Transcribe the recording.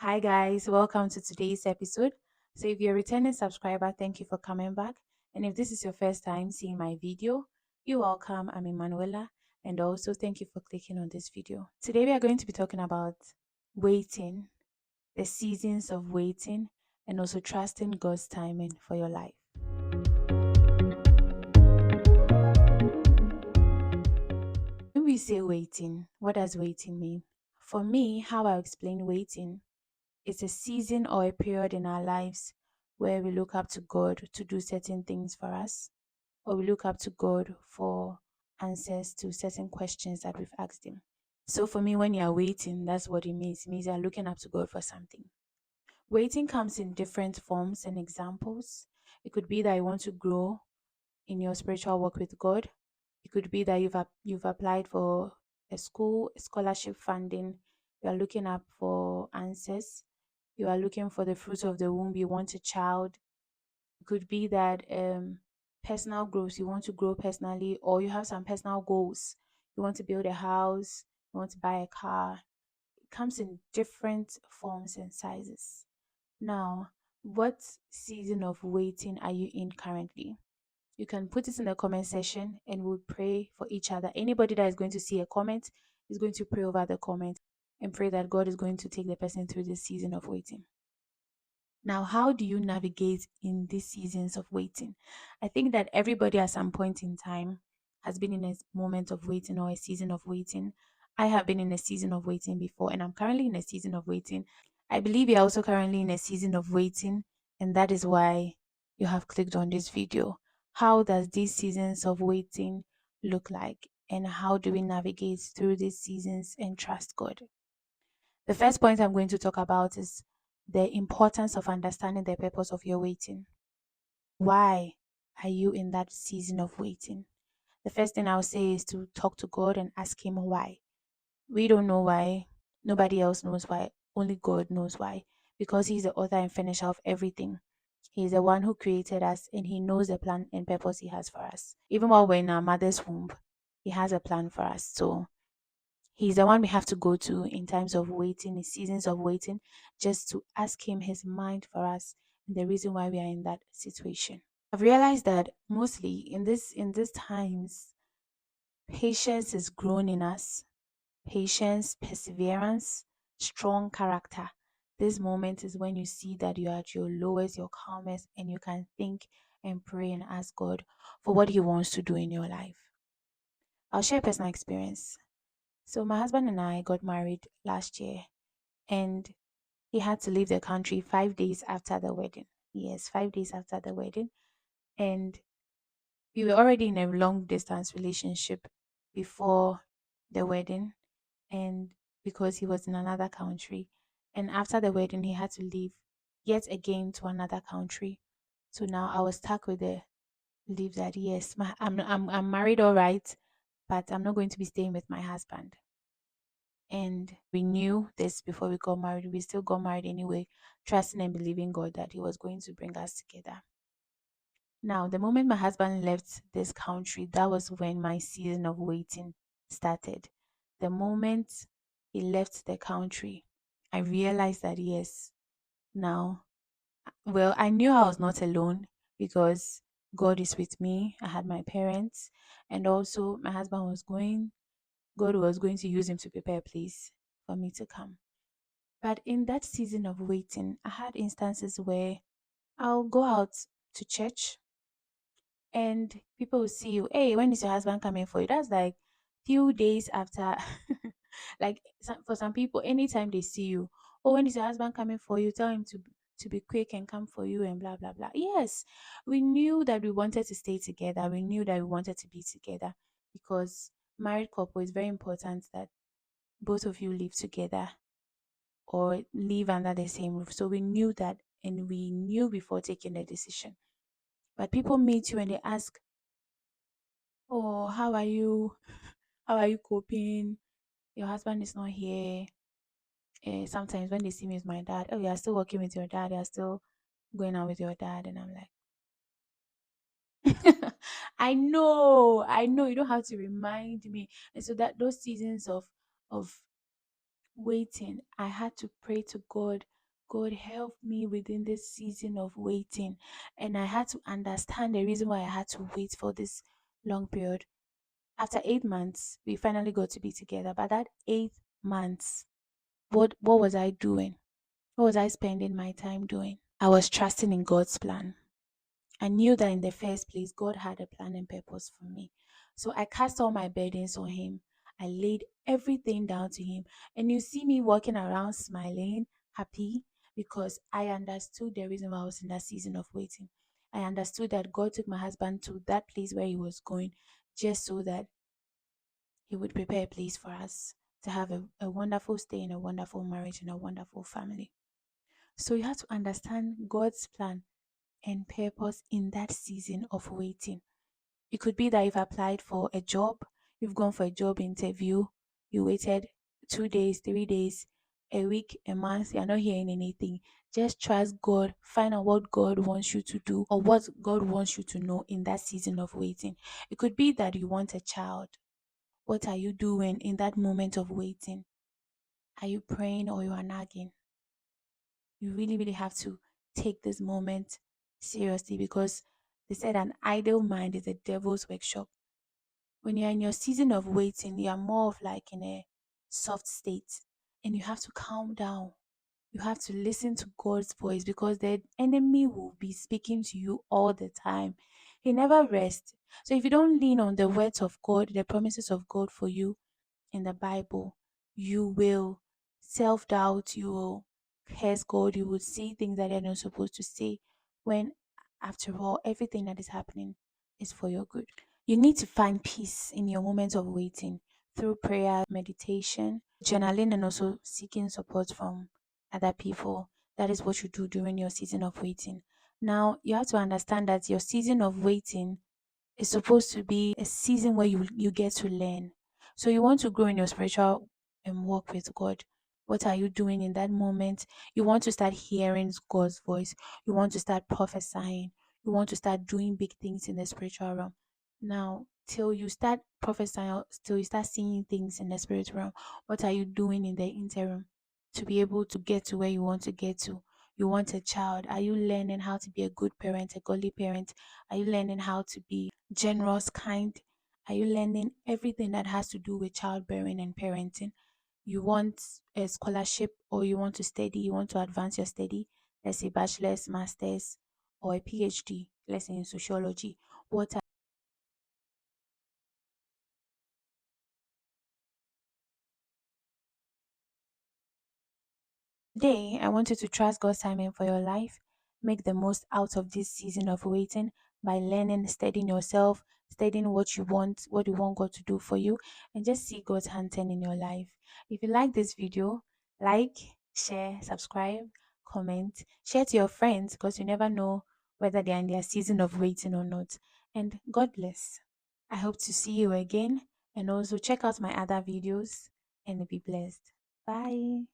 Hi, guys. Welcome to today's episode. So, if you're a returning subscriber, thank you for coming back. And if this is your first time seeing my video, you're welcome. I'm Emanuela. And also, thank you for clicking on this video. Today, we are going to be talking about waiting, the seasons of waiting, and also trusting God's timing for your life. When we say waiting, what does waiting mean? For me, how I explain waiting, it's a season or a period in our lives where we look up to God to do certain things for us, or we look up to God for answers to certain questions that we've asked Him. So for me, when you're waiting, that's what it means. It means you're looking up to God for something. Waiting comes in different forms and examples. It could be that you want to grow in your spiritual work with God. It could be that you've applied for a school scholarship funding. You are looking up for answers. You are looking for the fruit of the womb. You want a child. It could be that personal growth. You want to grow personally, or you have some personal goals. You want to build a house. You want to buy a car. It comes in different forms and sizes. Now, what season of waiting are you in currently? You can put it in the comment section and we'll pray for each other. Anybody that is going to see a comment is going to pray over the comment and pray that God is going to take the person through this season of waiting. Now, how do you navigate in these seasons of waiting? I think that everybody at some point in time has been in a moment of waiting or a season of waiting. I have been in a season of waiting before, and I'm currently in a season of waiting. I believe you're also currently in a season of waiting, and that is why you have clicked on this video. How does these seasons of waiting look like, and how do we navigate through these seasons and trust God? The first point I'm going to talk about is the importance of understanding the purpose of your waiting. Why are you in that season of waiting? The first thing I'll say is to talk to God and ask Him why. We don't know why. Nobody else knows why. Only God knows why. Because He's the author and finisher of everything. He's the one who created us and He knows the plan and purpose He has for us. Even while we're in our mother's womb, He has a plan for us. So He's the one we have to go to in times of waiting, in seasons of waiting, just to ask Him His mind for us and the reason why we are in that situation. I've realized that mostly in these times, patience is grown in us. Patience, perseverance, strong character. This moment is when you see that you're at your lowest, your calmest, and you can think and pray and ask God for what He wants to do in your life. I'll share a personal experience. So my husband and I got married last year, and he had to leave the country 5 days after the wedding. Yes, 5 days after the wedding. And we were already in a long distance relationship before the wedding, and because he was in another country. And after the wedding, he had to leave yet again to another country. So now I was stuck with the belief that yes, I'm married, all right, but I'm not going to be staying with my husband. And we knew this before we got married. We still got married anyway, trusting and believing God that He was going to bring us together. Now, the moment my husband left this country, that was when my season of waiting started. The moment he left the country, I realized that yes, now, well, I knew I was not alone because God is with me. I had my parents, and also my husband was going, God was going to use him to prepare a place for me to come. But in that season of waiting, I had instances where I'll go out to church and people will see you. Hey, when is your husband coming for you? That's like few days after. Like for some people, anytime they see you, oh, when is your husband coming for you? Tell him to be quick and come for you and blah blah blah. Yes, we knew that we wanted to stay together. We knew that we wanted to be together because married couple is very important that both of you live together or live under the same roof. So we knew that, and we knew before taking the decision. But people meet you and they ask, "Oh, how are you? How are you coping? Your husband is not here." Sometimes when they see me with my dad, "Oh, you are still working with your dad. You are still going out with your dad," and I'm like, I know. You don't have to remind me." And so that those seasons of waiting, I had to pray to God God helped me within this season of waiting. And I had to understand the reason why I had to wait for this long period. After 8 months, we finally got to be together. But that 8 months, what was I doing? What was I spending my time doing? I was trusting in God's plan. I knew that in the first place, God had a plan and purpose for me. So I cast all my burdens on Him. I laid everything down to Him. And you see me walking around smiling, happy, because I understood the reason why I was in that season of waiting. I understood that God took my husband to that place where he was going just so that He would prepare a place for us to have a wonderful stay in a wonderful marriage and a wonderful family. So you have to understand God's plan and purpose in that season of waiting. It could be that you've applied for a job, you've gone for a job interview, you waited 2 days, 3 days, a week, a month, you're not hearing anything. Just trust God, find out what God wants you to do or what God wants you to know in that season of waiting. It could be that you want a child. What are you doing in that moment of waiting? Are you praying or you are nagging? You really, really have to take this moment seriously because they said an idle mind is a devil's workshop. When you're in your season of waiting, you are more of like in a soft state and you have to calm down. You have to listen to God's voice because the enemy will be speaking to you all the time. He never rests. So if you don't lean on the words of God, the promises of God for you, in the Bible, you will self doubt, you will curse God, you will see things that you're not supposed to see when, after all, everything that is happening is for your good. You need to find peace in your moments of waiting through prayer, meditation, journaling, and also seeking support from other people. That is what you do during your season of waiting. Now, you have to understand that your season of waiting is supposed to be a season where you get to learn. So you want to grow in your spiritual walk with God. What are you doing in that moment? You want to start hearing God's voice. You want to start prophesying. You want to start doing big things in the spiritual realm. Now, till you start prophesying, till you start seeing things in the spirit realm, what are you doing in the interim to be able to get to where you want to get to? You want a child. Are you learning how to be a good parent, a godly parent? Are you learning how to be generous, kind? Are you learning everything that has to do with childbearing and parenting? You want a scholarship or you want to study, you want to advance your study, let's say bachelor's, master's, or a PhD, let's say in sociology. What are Today, I want you to trust God's timing for your life. Make the most out of this season of waiting by learning, studying yourself, studying what you want God to do for you, and just see God's hand turn in your life. If you like this video, like, share, subscribe, comment, share to your friends because you never know whether they are in their season of waiting or not. And God bless. I hope to see you again and also check out my other videos and be blessed. Bye.